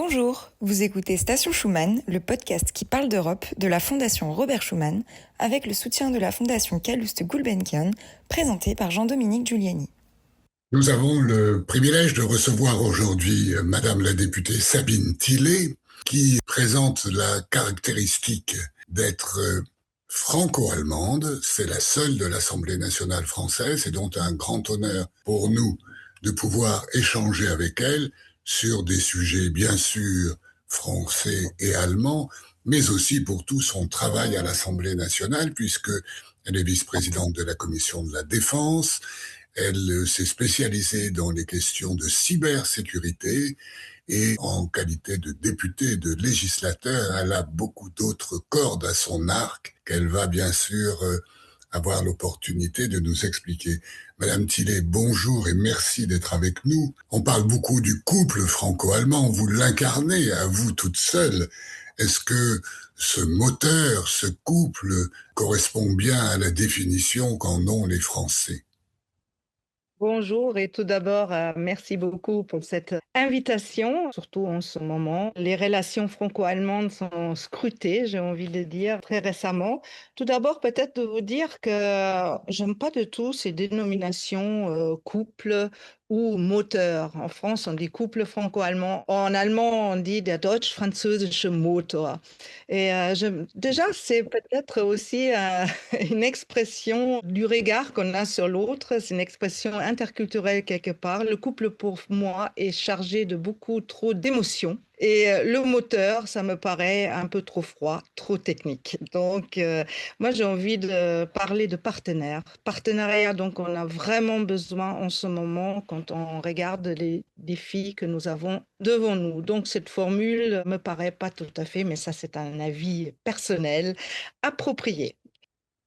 Bonjour, vous écoutez Station Schumann, le podcast qui parle d'Europe de la Fondation Robert Schuman, avec le soutien de la Fondation Calouste Gulbenkian, présenté par Jean-Dominique Giuliani. Nous avons le privilège de recevoir aujourd'hui Madame la députée Sabine Thillaye, qui présente la caractéristique d'être franco-allemande. C'est la seule de l'Assemblée nationale française et donc un grand honneur pour nous de pouvoir échanger avec elle sur des sujets bien sûr français et allemands, mais aussi pour tout son travail à l'Assemblée nationale, puisque elle est vice-présidente de la Commission de la Défense. Elle s'est spécialisée dans les questions de cybersécurité et en qualité de députée, de législateur, elle a beaucoup d'autres cordes à son arc qu'elle va bien sûr avoir l'opportunité de nous expliquer. Madame Thillaye, bonjour et merci d'être avec nous. On parle beaucoup du couple franco-allemand, vous l'incarnez à vous toute seule. Est-ce que ce moteur, ce couple correspond bien à la définition qu'en ont les Français ? Bonjour et tout d'abord, merci beaucoup pour cette invitation, surtout en ce moment. Les relations franco-allemandes sont scrutées, j'ai envie de dire, très récemment. Tout d'abord, peut-être de vous dire que j'aime pas du tout ces dénominations couple ou moteur. En France, on dit couple franco-allemand. En allemand, on dit der deutsch-französische Motor. Et déjà, c'est peut-être aussi une expression du regard qu'on a sur l'autre. C'est une expression interculturelle quelque part. Le couple, pour moi, est chargé de beaucoup trop d'émotions. Et le moteur, ça me paraît un peu trop froid, trop technique. Donc, moi, j'ai envie de parler de partenaires. Partenariat, donc, on a vraiment besoin en ce moment quand on regarde les défis que nous avons devant nous. Donc, cette formule me paraît pas tout à fait, mais ça, c'est un avis personnel, approprié.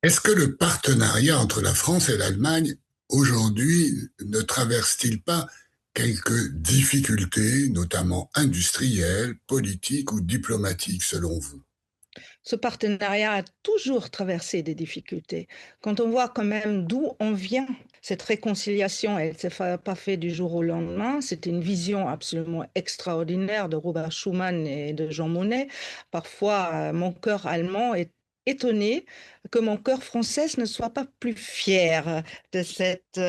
Est-ce que le partenariat entre la France et l'Allemagne, aujourd'hui, ne traverse-t-il pas quelques difficultés, notamment industrielles, politiques ou diplomatiques, selon vous ? Ce partenariat a toujours traversé des difficultés. Quand on voit quand même d'où on vient, cette réconciliation, elle ne s'est pas faite du jour au lendemain. C'était une vision absolument extraordinaire de Robert Schuman et de Jean Monnet. Parfois, mon cœur allemand est étonné que mon cœur français ne soit pas plus fier de cette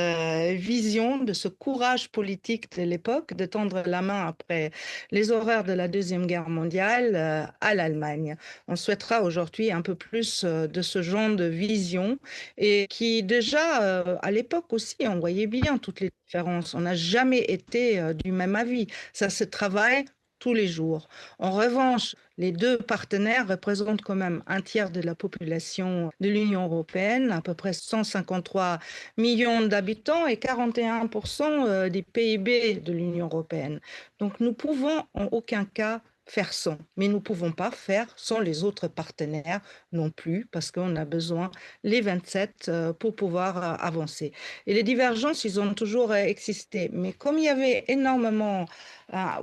vision, de ce courage politique de l'époque, de tendre la main après les horreurs de la Deuxième Guerre mondiale à l'Allemagne. On souhaitera aujourd'hui un peu plus de ce genre de vision et qui déjà, à l'époque aussi, on voyait bien toutes les différences. On n'a jamais été du même avis. Ça se travaille tous les jours. En revanche, les deux partenaires représentent quand même un tiers de la population de l'Union européenne, à peu près 153 millions d'habitants et 41% des PIB de l'Union européenne. Donc nous pouvons en aucun cas faire sans, mais nous ne pouvons pas faire sans les autres partenaires non plus, parce qu'on a besoin les 27 pour pouvoir avancer. Et les divergences, ils ont toujours existé, mais comme il y avait énormément,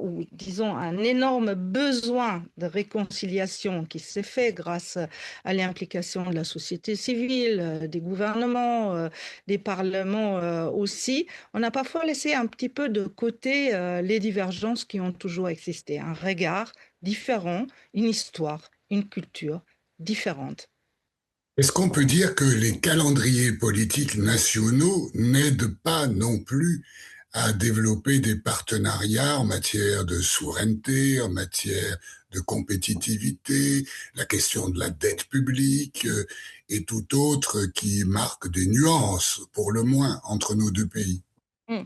ou disons un énorme besoin de réconciliation qui s'est fait grâce à l'implication de la société civile, des gouvernements, des parlements aussi, on a parfois laissé un petit peu de côté les divergences qui ont toujours existé, un regard différent, une histoire, une culture différente. Est-ce qu'on peut dire que les calendriers politiques nationaux n'aident pas non plus à développer des partenariats en matière de souveraineté, en matière de compétitivité, la question de la dette publique et tout autre qui marque des nuances, pour le moins, entre nos deux pays? Mm.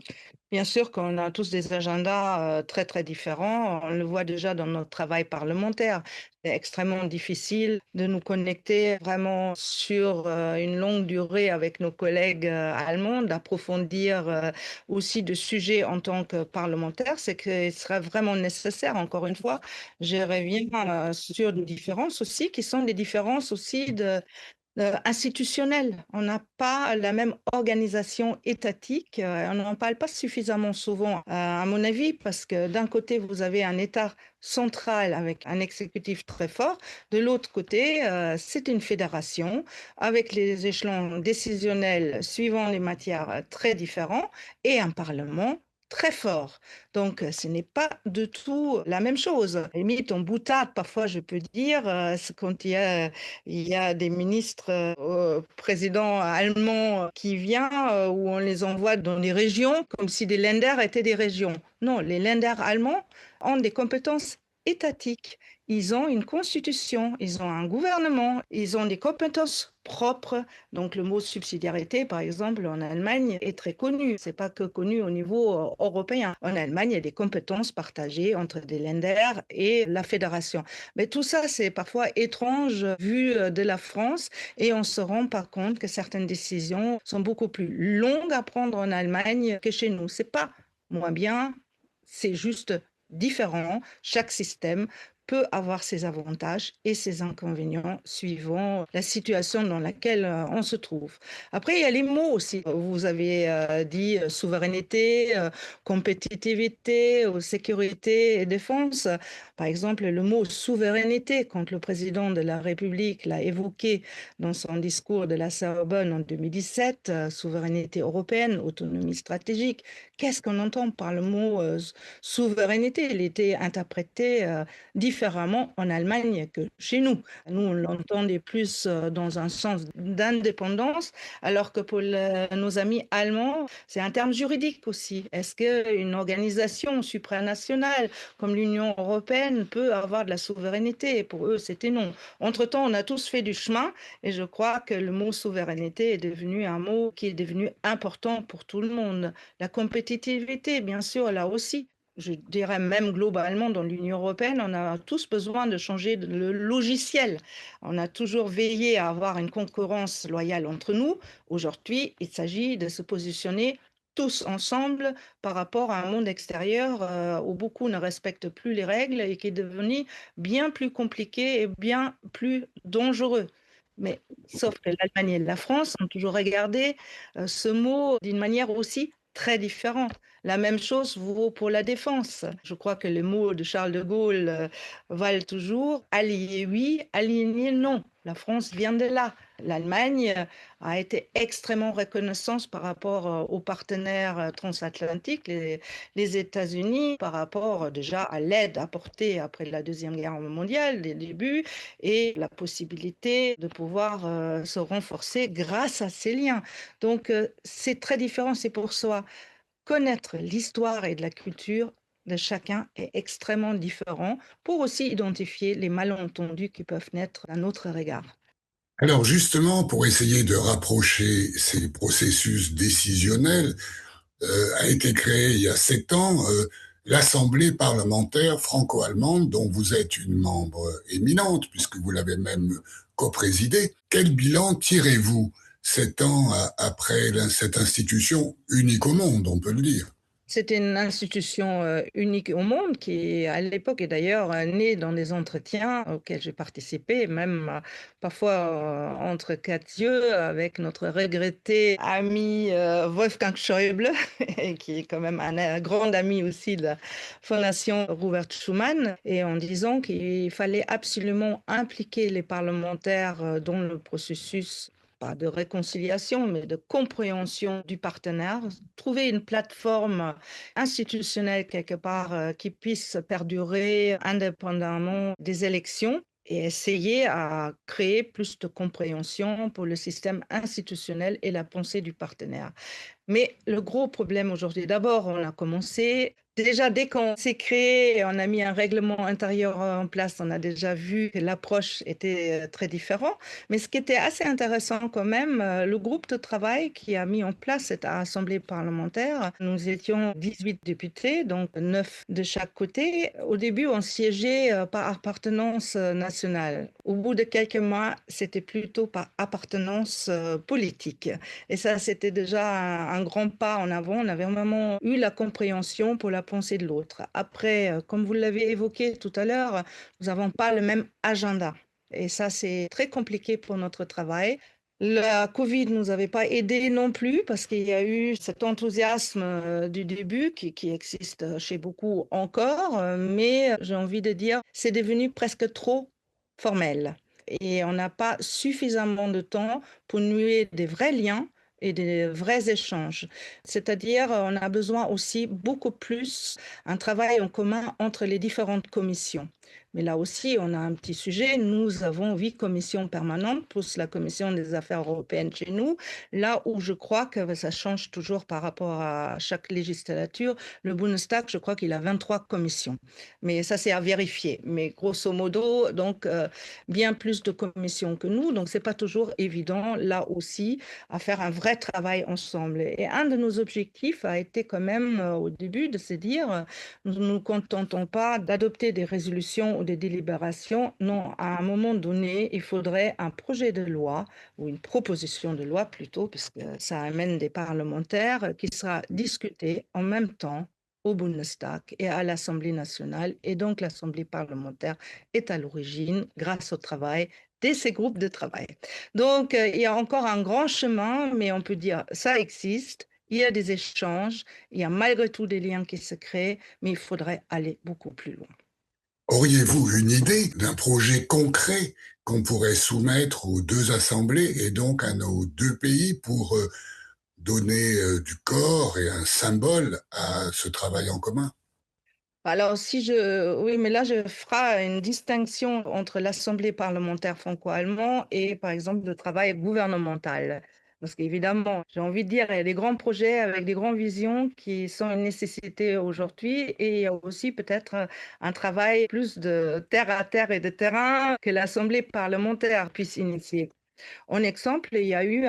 Bien sûr qu'on a tous des agendas très très différents. On le voit déjà dans notre travail parlementaire. C'est extrêmement difficile de nous connecter vraiment sur une longue durée avec nos collègues allemands, d'approfondir aussi de sujets en tant que parlementaire. C'est qu'il serait vraiment nécessaire, encore une fois, je reviens sur des différences aussi, qui sont des différences aussi institutionnelle. On n'a pas la même organisation étatique. On n'en parle pas suffisamment souvent, à mon avis, parce que d'un côté, vous avez un État central avec un exécutif très fort. De l'autre côté, c'est une fédération avec les échelons décisionnels suivant les matières très différents et un Parlement très fort. Donc, ce n'est pas du tout la même chose. Limite, en boutade, parfois, je peux dire, c'est quand il y a des ministres, présidents allemands qui viennent, où on les envoie dans des régions comme si des Länder étaient des régions. Non, les Länder allemands ont des compétences étatiques. Ils ont une constitution, ils ont un gouvernement, ils ont des compétences propres. Donc le mot subsidiarité, par exemple, en Allemagne est très connu. C'est pas que connu au niveau européen. En Allemagne, il y a des compétences partagées entre des Länder et la fédération. Mais tout ça, c'est parfois étrange vu de la France et on se rend pas compte que certaines décisions sont beaucoup plus longues à prendre en Allemagne que chez nous. C'est pas moins bien, c'est juste différent. Chaque système peut avoir ses avantages et ses inconvénients suivant la situation dans laquelle on se trouve. Après, il y a les mots aussi. Vous avez dit souveraineté, compétitivité, sécurité et défense. Par exemple, le mot souveraineté, quand le président de la République l'a évoqué dans son discours de la Sorbonne en 2017, souveraineté européenne, autonomie stratégique, qu'est-ce qu'on entend par le mot souveraineté? Il était interprété différemment en Allemagne que chez nous. Nous, on l'entendait plus dans un sens d'indépendance, alors que pour nos amis allemands, c'est un terme juridique aussi. Est-ce qu'une organisation supranationale comme l'Union européenne peut avoir de la souveraineté? Pour eux, c'était non. Entre-temps, on a tous fait du chemin et je crois que le mot souveraineté est devenu un mot qui est devenu important pour tout le monde. La compétitivité, bien sûr, là aussi. Je dirais même globalement dans l'Union européenne, on a tous besoin de changer le logiciel. On a toujours veillé à avoir une concurrence loyale entre nous. Aujourd'hui, il s'agit de se positionner tous ensemble par rapport à un monde extérieur où beaucoup ne respectent plus les règles et qui est devenu bien plus compliqué et bien plus dangereux. Mais sauf que l'Allemagne et la France ont toujours regardé ce mot d'une manière aussi très différente. La même chose vaut pour la défense. Je crois que les mots de Charles de Gaulle valent toujours. Alliés, oui, alignés, non. La France vient de là. L'Allemagne a été extrêmement reconnaissante par rapport aux partenaires transatlantiques, les États-Unis, par rapport déjà à l'aide apportée après la Deuxième Guerre mondiale, les débuts, et la possibilité de pouvoir se renforcer grâce à ces liens. Donc, c'est très différent, c'est pour soi. Connaître l'histoire et de la culture de chacun est extrêmement différent pour aussi identifier les malentendus qui peuvent naître à notre regard. Alors justement, pour essayer de rapprocher ces processus décisionnels, a été créée il y a 7 ans l'Assemblée parlementaire franco-allemande dont vous êtes une membre éminente, puisque vous l'avez même coprésidée. Quel bilan tirez-vous 7 ans après cette institution unique au monde, on peut le dire? C'était une institution unique au monde qui, à l'époque, est d'ailleurs née dans des entretiens auxquels j'ai participé, même parfois entre quatre yeux avec notre regretté ami Wolfgang Schäuble, qui est quand même un grand ami aussi de la Fondation Robert Schuman, et en disant qu'il fallait absolument impliquer les parlementaires dans le processus pas de réconciliation, mais de compréhension du partenaire, trouver une plateforme institutionnelle quelque part qui puisse perdurer indépendamment des élections et essayer à créer plus de compréhension pour le système institutionnel et la pensée du partenaire. Mais le gros problème aujourd'hui, d'abord, on a commencé. Déjà, dès qu'on s'est créé, on a mis un règlement intérieur en place, on a déjà vu que l'approche était très différente. Mais ce qui était assez intéressant quand même, le groupe de travail qui a mis en place cette assemblée parlementaire, nous étions 18 députés, donc 9 de chaque côté. Au début, on siégeait par appartenance nationale. Au bout de quelques mois, c'était plutôt par appartenance politique. Et ça, c'était déjà un grand pas en avant. On avait vraiment eu la compréhension pour la pensée de l'autre. Après, comme vous l'avez évoqué tout à l'heure, nous n'avons pas le même agenda. Et ça, c'est très compliqué pour notre travail. La Covid ne nous avait pas aidés non plus parce qu'il y a eu cet enthousiasme du début qui existe chez beaucoup encore, mais j'ai envie de dire, c'est devenu presque trop formel. Et on n'a pas suffisamment de temps pour nouer des vrais liens et des vrais échanges. C'est-à-dire, on a besoin aussi beaucoup plus un travail en commun entre les différentes commissions. Mais là aussi, on a un petit sujet. Nous avons 8 commissions permanentes, plus la commission des affaires européennes chez nous. Là où je crois que ça change toujours par rapport à chaque législature, le Bundestag, je crois qu'il a 23 commissions. Mais ça, c'est à vérifier. Mais grosso modo, donc, bien plus de commissions que nous. Donc, c'est pas toujours évident, là aussi, à faire un vrai travail ensemble. Et un de nos objectifs a été quand même, au début, de se dire, nous ne nous contentons pas d'adopter des résolutions ou des délibérations. Non, à un moment donné, il faudrait un projet de loi ou une proposition de loi plutôt, puisque ça amène des parlementaires, qui sera discuté en même temps au Bundestag et à l'Assemblée nationale. Et donc, l'Assemblée parlementaire est à l'origine, grâce au travail de ces groupes de travail. Donc, il y a encore un grand chemin, mais on peut dire ça existe. Il y a des échanges, il y a malgré tout des liens qui se créent, mais il faudrait aller beaucoup plus loin. Auriez-vous une idée d'un projet concret qu'on pourrait soumettre aux deux assemblées et donc à nos deux pays pour donner du corps et un symbole à ce travail en commun? Alors, oui, mais là, je ferai une distinction entre l'Assemblée parlementaire franco-allemande et, par exemple, le travail gouvernemental. Parce qu'évidemment, j'ai envie de dire, il y a des grands projets avec des grandes visions qui sont une nécessité aujourd'hui, et il y a aussi peut-être un travail plus de terre à terre et de terrain que l'Assemblée parlementaire puisse initier. En exemple, il y a eu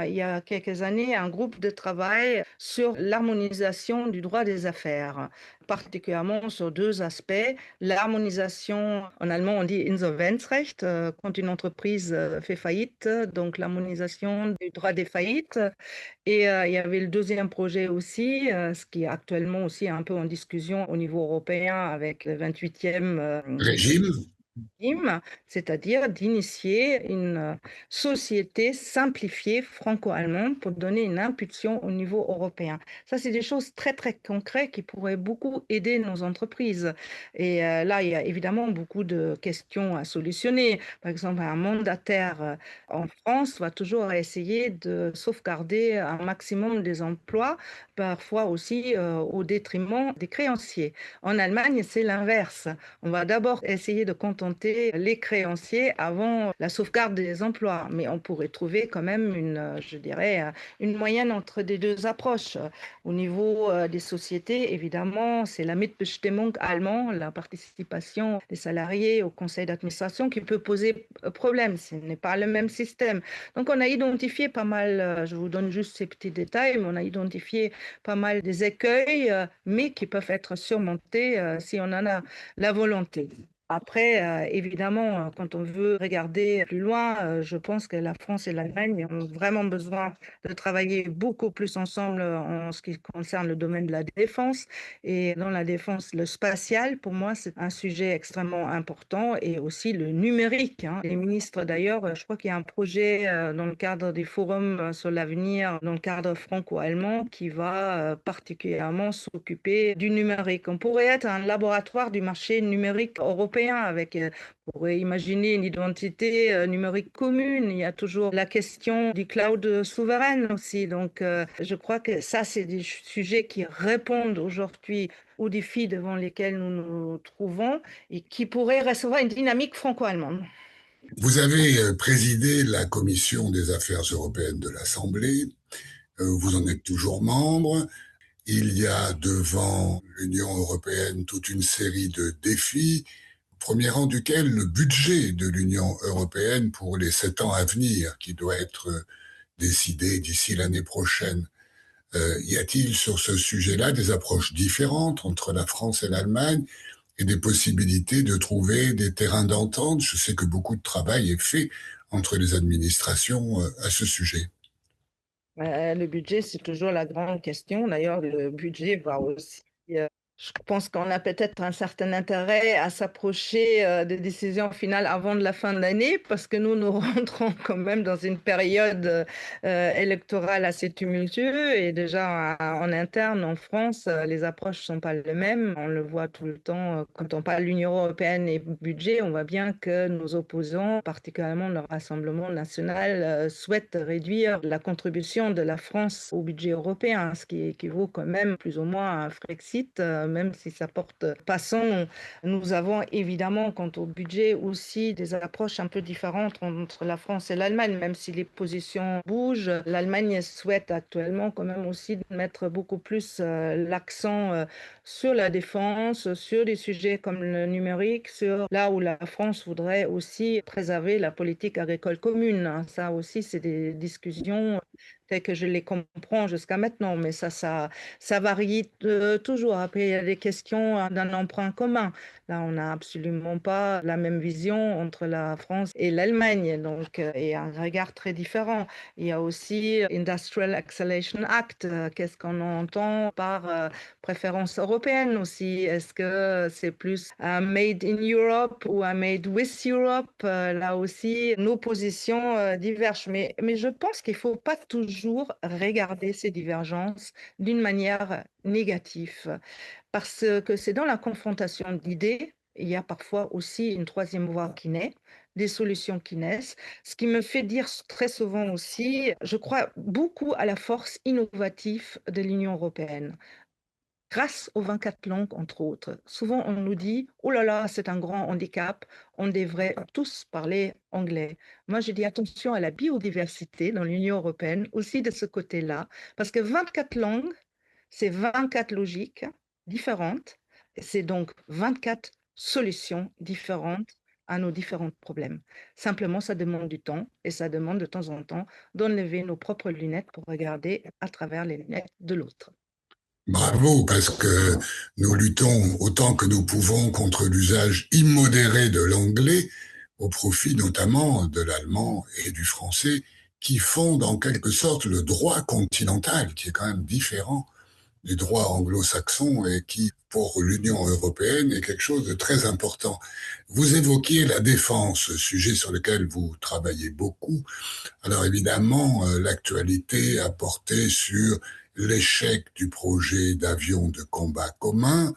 il y a quelques années un groupe de travail sur l'harmonisation du droit des affaires, particulièrement sur deux aspects. L'harmonisation, en allemand on dit Insolvenzrecht, quand une entreprise fait faillite, donc l'harmonisation du droit des faillites. Et il y avait le deuxième projet aussi, ce qui est actuellement aussi un peu en discussion au niveau européen avec le 28e Régime? c'est-à-dire d'initier une société simplifiée franco-allemande pour donner une impulsion au niveau européen. Ça, c'est des choses très, très concrètes qui pourraient beaucoup aider nos entreprises. Et là, il y a évidemment beaucoup de questions à solutionner. Par exemple, un mandataire en France va toujours essayer de sauvegarder un maximum des emplois, parfois aussi au détriment des créanciers. En Allemagne, c'est l'inverse. On va d'abord essayer de contenter les créanciers avant la sauvegarde des emplois, mais on pourrait trouver quand même je dirais, une moyenne entre les deux approches. Au niveau des sociétés, évidemment, c'est la Mitbestimmung allemand, la participation des salariés au conseil d'administration qui peut poser problème. Ce n'est pas le même système. Donc, on a identifié pas mal, je vous donne juste ces petits détails, mais on a identifié pas mal des écueils, mais qui peuvent être surmontés si on en a la volonté. Après, évidemment, quand on veut regarder plus loin, je pense que la France et l'Allemagne ont vraiment besoin de travailler beaucoup plus ensemble en ce qui concerne le domaine de la défense. Et dans la défense, le spatial, pour moi, c'est un sujet extrêmement important, et aussi le numérique, hein. Les ministres, d'ailleurs, je crois qu'il y a un projet dans le cadre des forums sur l'avenir, dans le cadre franco-allemand, qui va particulièrement s'occuper du numérique. On pourrait être un laboratoire du marché numérique européen avec, on pourrait imaginer une identité numérique commune. Il y a toujours la question du cloud souverain aussi. Donc, je crois que ça, c'est des sujets qui répondent aujourd'hui aux défis devant lesquels nous nous trouvons et qui pourraient recevoir une dynamique franco-allemande. Vous avez présidé la commission des affaires européennes de l'Assemblée. Vous en êtes toujours membre. Il y a devant l'Union européenne toute une série de défis, au premier rang duquel le budget de l'Union européenne pour les 7 ans à venir, qui doit être décidé d'ici l'année prochaine. Y a-t-il sur ce sujet-là des approches différentes entre la France et l'Allemagne et des possibilités de trouver des terrains d'entente? Je sais que beaucoup de travail est fait entre les administrations à ce sujet. Le budget, c'est toujours la grande question. D'ailleurs, le budget va aussi Je pense qu'on a peut-être un certain intérêt à s'approcher, des décisions finales avant de la fin de l'année parce que nous rentrons quand même dans une période, électorale assez tumultueuse et déjà en interne en France, les approches sont pas les mêmes. On le voit tout le temps, quand on parle de l'Union européenne et budget, on voit bien que nos opposants, particulièrement le Rassemblement national, souhaitent réduire la contribution de la France au budget européen, ce qui équivaut quand même plus ou moins à un Frexit, même si ça porte pas son nom. Nous avons évidemment, quant au budget, aussi des approches un peu différentes entre la France et l'Allemagne, même si les positions bougent. L'Allemagne souhaite actuellement quand même aussi mettre beaucoup plus l'accent sur la défense, sur des sujets comme le numérique, sur là où la France voudrait aussi préserver la politique agricole commune, hein. Ça aussi, c'est des discussions telles que je les comprends jusqu'à maintenant, mais ça varie toujours. Après, il y a des questions d'un emprunt commun. Là, on n'a absolument pas la même vision entre la France et l'Allemagne, donc et un regard très différent. Il y a aussi Industrial Acceleration Act. Qu'est-ce qu'on entend par préférence européenne aussi? Est-ce que c'est plus un Made in Europe ou un Made with Europe? Là aussi, nos positions divergent. Mais je pense qu'il ne faut pas toujours regarder ces divergences d'une manière négative, parce que c'est dans la confrontation d'idées, il y a parfois aussi une troisième voie qui naît, des solutions qui naissent. Ce qui me fait dire très souvent aussi, je crois beaucoup à la force innovative de l'Union européenne. Grâce aux 24 langues, entre autres. Souvent, on nous dit, oh là là, c'est un grand handicap, on devrait tous parler anglais. Moi, je dis attention à la biodiversité dans l'Union européenne, aussi de ce côté-là, parce que 24 langues, c'est 24 logiques différentes, c'est donc 24 solutions différentes à nos différents problèmes. Simplement, ça demande du temps et ça demande de temps en temps d'enlever nos propres lunettes pour regarder à travers les lunettes de l'autre. Bravo, parce que nous luttons autant que nous pouvons contre l'usage immodéré de l'anglais, au profit notamment de l'allemand et du français, qui fondent en quelque sorte le droit continental, qui est quand même différent du droit anglo-saxon et qui, pour l'Union européenne, est quelque chose de très important. Vous évoquiez la défense, sujet sur lequel vous travaillez beaucoup. Alors évidemment, l'actualité a porté sur l'échec du projet d'avion de combat commun,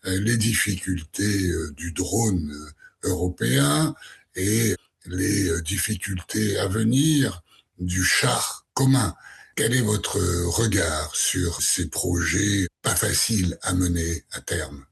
les difficultés du drone européen et les difficultés à venir du char commun. Quel est votre regard sur ces projets pas faciles à mener à terme?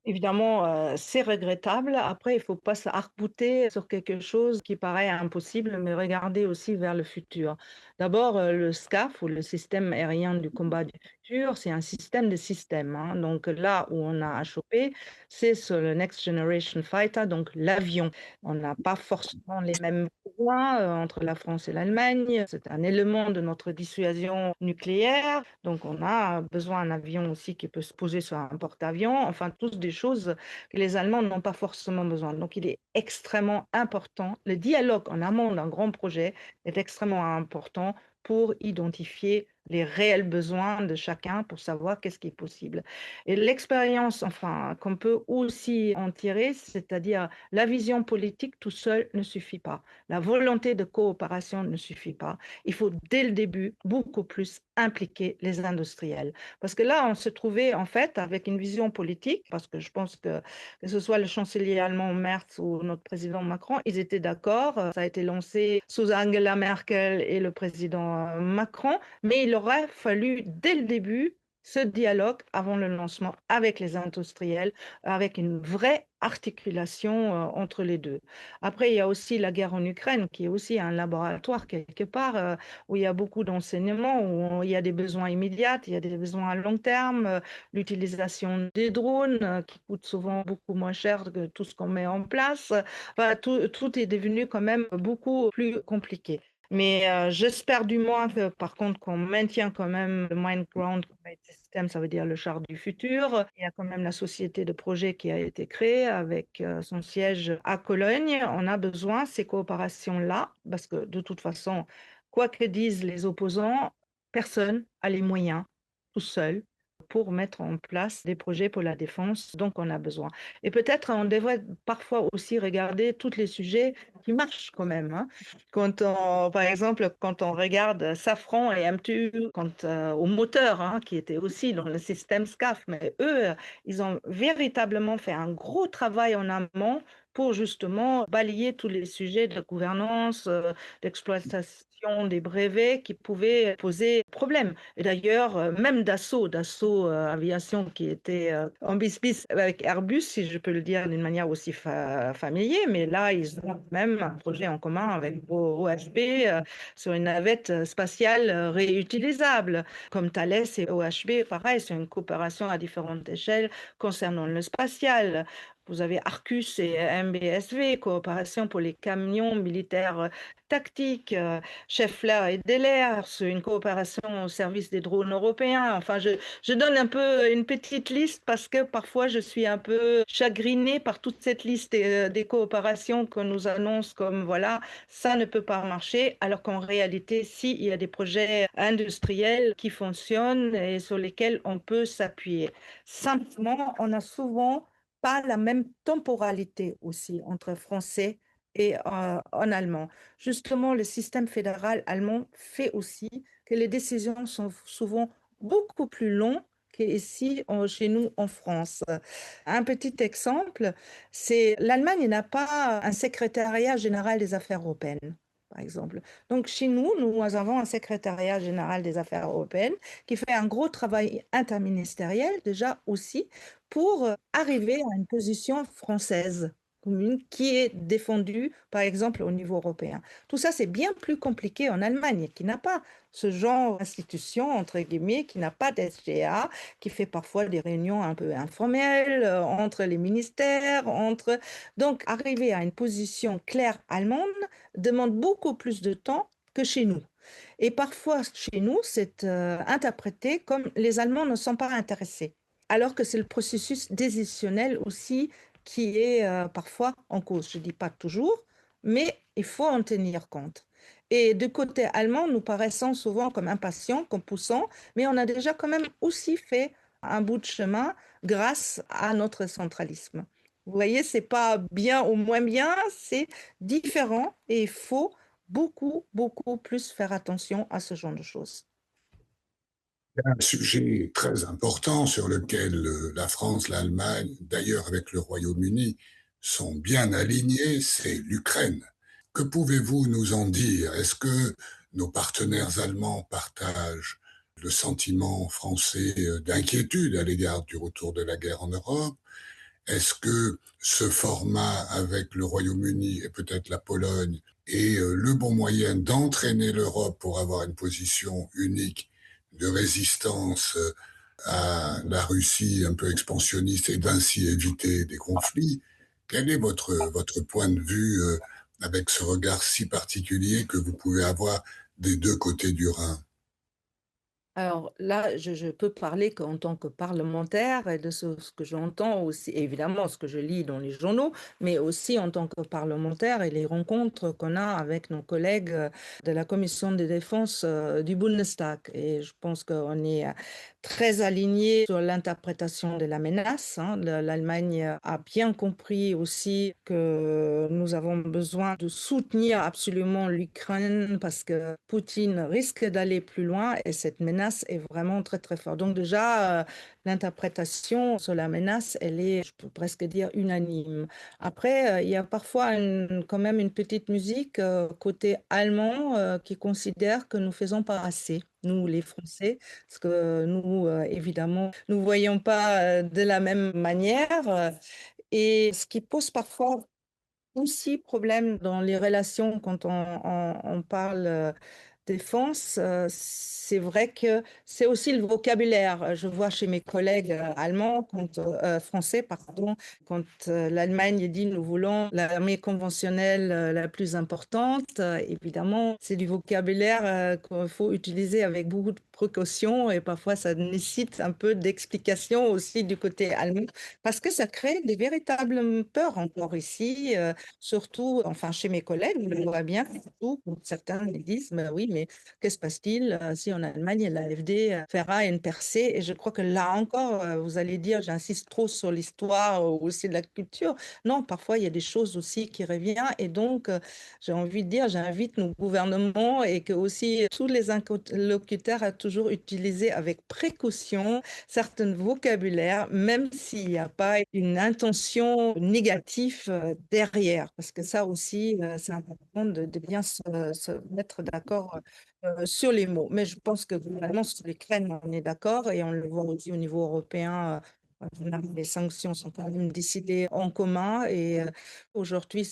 Évidemment, c'est regrettable. Après, il ne faut pas s'arc-bouter sur quelque chose qui paraît impossible, mais regarder aussi vers le futur. D'abord, le SCAF ou le système aérien du combat du futur, c'est un système de systèmes, hein. Donc là où on a à choper, c'est sur le Next Generation Fighter, donc l'avion. On n'a pas forcément les mêmes besoins, entre la France et l'Allemagne. C'est un élément de notre dissuasion nucléaire, donc on a besoin d'un avion aussi qui peut se poser sur un porte-avions, enfin tous des choses que les Allemands n'ont pas forcément besoin. Donc il est extrêmement important, le dialogue en amont d'un grand projet est extrêmement important pour identifier les réels besoins de chacun pour savoir qu'est-ce qui est possible. Et l'expérience, enfin, qu'on peut aussi en tirer, c'est-à-dire la vision politique tout seul ne suffit pas. La volonté de coopération ne suffit pas. Il faut dès le début beaucoup plus impliquer les industriels. Parce que là, on se trouvait en fait avec une vision politique, parce que je pense que ce soit le chancelier allemand Merz ou notre président Macron, ils étaient d'accord. Ça a été lancé sous Angela Merkel et le président Macron, mais il aurait fallu dès le début ce dialogue avant le lancement avec les industriels, avec une vraie articulation entre les deux. Après, il y a aussi la guerre en Ukraine, qui est aussi un laboratoire quelque part, où il y a beaucoup d'enseignements, où il y a des besoins immédiats, il y a des besoins à long terme, l'utilisation des drones, qui coûtent souvent beaucoup moins cher que tout ce qu'on met en place. Enfin, tout est devenu quand même beaucoup plus compliqué. Mais j'espère du moins que, par contre, qu'on maintient quand même le Mind Ground Combat System, ça veut dire le char du futur. Il y a quand même la société de projet qui a été créée avec son siège à Cologne. On a besoin de ces coopérations-là parce que de toute façon, quoi que disent les opposants, personne n'a les moyens tout seul pour mettre en place des projets pour la défense dont on a besoin. Et peut-être on devrait parfois aussi regarder tous les sujets qui marchent quand même, hein. Par exemple, quand on regarde Safran et MTU, au moteur, hein, qui était aussi dans le système SCAF, mais eux, ils ont véritablement fait un gros travail en amont pour justement balayer tous les sujets de gouvernance, d'exploitation des brevets qui pouvaient poser problème. Et d'ailleurs, même Dassault Aviation, qui était en bisbis avec Airbus, si je peux le dire d'une manière aussi familière, mais là, ils ont même un projet en commun avec OHB sur une navette spatiale réutilisable. Comme Thales et OHB, pareil, c'est une coopération à différentes échelles concernant le spatial. Vous avez Arcus et MBSV, coopération pour les camions militaires tactiques. Scheffler et Dallaire, c'est une coopération au service des drones européens. Enfin, je donne un peu une petite liste parce que parfois je suis un peu chagrinée par toute cette liste des coopérations qu'on nous annonce comme voilà, ça ne peut pas marcher, alors qu'en réalité, si, il y a des projets industriels qui fonctionnent et sur lesquels on peut s'appuyer. Simplement, on a souvent pas la même temporalité aussi entre français et en allemand. Justement, le système fédéral allemand fait aussi que les décisions sont souvent beaucoup plus longues qu'ici, chez nous en France. Un petit exemple, c'est l'Allemagne n'a pas un secrétariat général des affaires européennes, par exemple. Donc, chez nous, nous avons un secrétariat général des affaires européennes qui fait un gros travail interministériel déjà aussi pour arriver à une position française commune qui est défendue, par exemple, au niveau européen. Tout ça, c'est bien plus compliqué en Allemagne, qui n'a pas ce genre d'institution, entre guillemets, qui n'a pas d'SGA, qui fait parfois des réunions un peu informelles entre les ministères, Donc, arriver à une position claire allemande demande beaucoup plus de temps que chez nous. Et parfois, chez nous, c'est interprété comme les Allemands ne sont pas intéressés, alors que c'est le processus décisionnel aussi qui est parfois en cause. Je ne dis pas toujours, mais il faut en tenir compte. Et du côté allemand, nous paraissons souvent comme impatients, comme poussants, mais on a déjà quand même aussi fait un bout de chemin grâce à notre centralisme. Vous voyez, c'est pas bien ou moins bien, c'est différent et il faut beaucoup, beaucoup plus faire attention à ce genre de choses. Un sujet très important sur lequel la France, l'Allemagne, d'ailleurs avec le Royaume-Uni, sont bien alignés, c'est l'Ukraine. Que pouvez-vous nous en dire? Est-ce que nos partenaires allemands partagent le sentiment français d'inquiétude à l'égard du retour de la guerre en Europe? Est-ce que ce format avec le Royaume-Uni et peut-être la Pologne est le bon moyen d'entraîner l'Europe pour avoir une position unique de résistance à la Russie un peu expansionniste et d'ainsi éviter des conflits? Quel est votre point de vue avec ce regard si particulier que vous pouvez avoir des deux côtés du Rhin? Alors là, je peux parler qu'en tant que parlementaire et de ce que j'entends aussi, évidemment ce que je lis dans les journaux, mais aussi en tant que parlementaire et les rencontres qu'on a avec nos collègues de la commission de défense du Bundestag. Et je pense qu'on est très alignés sur l'interprétation de la menace, hein. L'Allemagne a bien compris aussi que nous avons besoin de soutenir absolument l'Ukraine parce que Poutine risque d'aller plus loin et cette menace est vraiment très très forte. Donc déjà, l'interprétation sur la menace, elle est, je peux presque dire, unanime. Après, il y a parfois quand même une petite musique côté allemand qui considère que nous faisons pas assez, nous les Français, parce que nous, évidemment, nous ne voyons pas de la même manière. Et ce qui pose parfois aussi problème dans les relations quand on parle défense, c'est vrai que c'est aussi le vocabulaire. Je vois chez mes collègues allemands, français, pardon, quand l'Allemagne dit nous voulons l'armée conventionnelle la plus importante, évidemment, c'est du vocabulaire qu'il faut utiliser avec beaucoup de précaution et parfois ça nécessite un peu d'explication aussi du côté allemand parce que ça crée des véritables peurs encore ici. Surtout, enfin, chez mes collègues, on le voit bien, surtout quand certains me disent, bah oui, mais que se passe-t-il si en Allemagne, l'AfD fera une percée? Et je crois que là encore, vous allez dire, j'insiste trop sur l'histoire ou aussi de la culture. Non, parfois, il y a des choses aussi qui reviennent. Et donc, j'ai envie de dire, j'invite nos gouvernements et que aussi tous les interlocuteurs à toujours utiliser avec précaution certains vocabulaires, même s'il n'y a pas une intention négative derrière. Parce que ça aussi, c'est important de bien se mettre d'accord sur les mots. Mais je pense que globalement, sur l'Ukraine, on est d'accord et on le voit aussi au niveau européen. Les sanctions sont quand même décidées en commun et aujourd'hui,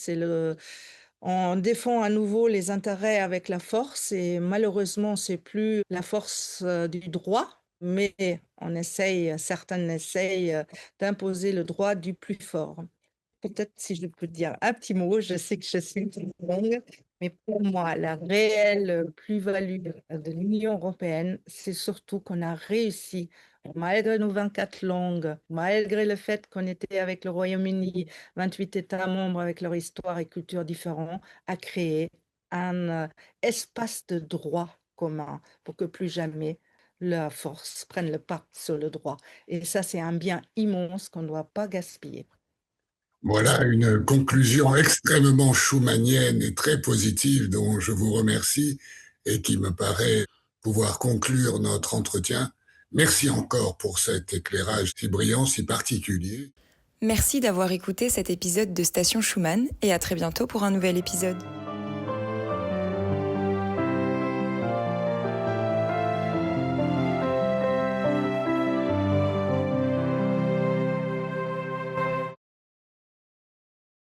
on défend à nouveau les intérêts avec la force et malheureusement, c'est plus la force du droit, mais certains essayent d'imposer le droit du plus fort. Peut-être si je peux dire un petit mot, je sais que je suis très longue, mais pour moi, la réelle plus-value de l'Union européenne, c'est surtout qu'on a réussi, malgré nos 24 langues, malgré le fait qu'on était avec le Royaume-Uni, 28 États membres avec leur histoire et culture différentes, à créer un espace de droit commun pour que plus jamais la force prenne le pas sur le droit. Et ça, c'est un bien immense qu'on ne doit pas gaspiller. Voilà une conclusion extrêmement schumannienne et très positive dont je vous remercie et qui me paraît pouvoir conclure notre entretien. Merci encore pour cet éclairage si brillant, si particulier. Merci d'avoir écouté cet épisode de Station Schumann et à très bientôt pour un nouvel épisode.